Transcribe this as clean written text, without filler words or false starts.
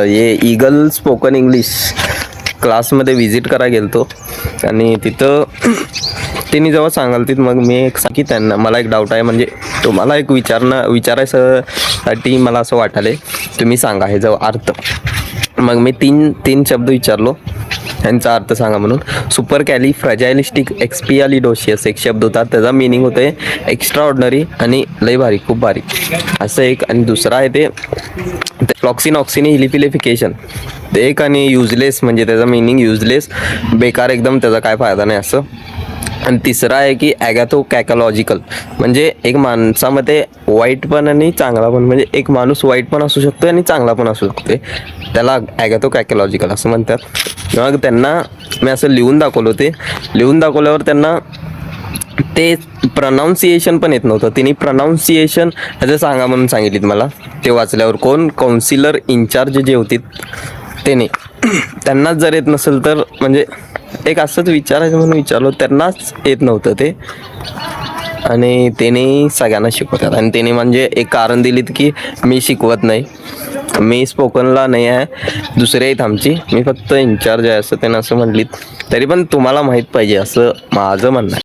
हे eagle spoken English क्लासमध्ये visit करायला गेलतो आणि तिथं त्यांनी जेव्हा सांगाल तिथं मग मी एक की त्यांना मला एक डाऊट आहे, म्हणजे तुम्हाला एक विचारायसाठी मला असं वाटायले, तुम्ही सांगा हे जो अर्थ. मग मी तीन शब्द विचारलो, यांचा अर्थ सांगा म्हणून. सुपर कॅली फ्रॅजाइलिस्टिक एक्सपियालिडोशियस एक शब्द होता, त्याचा मिनिंग होते एक्स्ट्रा ऑर्डिनरी आणि लय भारी, खूप भारी असं एक. आणि दुसरा आहे ते फ्लॉक्सिनॉक्सिनी हिलिफिलिफिकेशन ते एक. आणि युजलेस म्हणजे त्याचा मिनिंग युजलेस, बेकार एकदम, त्याचा काय फायदा नाही असं. आणि तिसरा आहे की ॲगॅथो कॅकॉलॉजिकल म्हणजे एक माणसामध्ये वाईट पण आणि चांगला पण, म्हणजे एक माणूस वाईट पण असू शकतो आणि चांगला पण असू शकते, त्याला ॲगॅथो कॅकॉलॉजिकल असं म्हणतात. मग त्यांना मी असं लिहून दाखवलं, ते लिहून दाखवल्यावर त्यांना ते प्रनाऊन्सिएशन पण येत नव्हतं. तिने प्रनाऊन्सिएशन ह्याचं सांगा म्हणून सांगितलीत मला. ते वाचल्यावर कोण काउन्सिलर इन्चार्ज जे होते त्याने, त्यांनाच जर येत नसेल तर म्हणजे एक असंच विचारायचं म्हणून विचारलो, त्यांनाच येत नव्हतं ते. आणि त्याने सगळ्यांना शिकवतात. आणि त्याने म्हणजे एक कारण दिलीत की मी शिकवत नाही, मी स्पोकनला नाही आहे, दुसरे आहेत आमची, मी फक्त इन्चार्ज आहे असं त्यांना असं म्हटलीत. तरी पण तुम्हाला माहीत पाहिजे असं माझं म्हणणं आहे.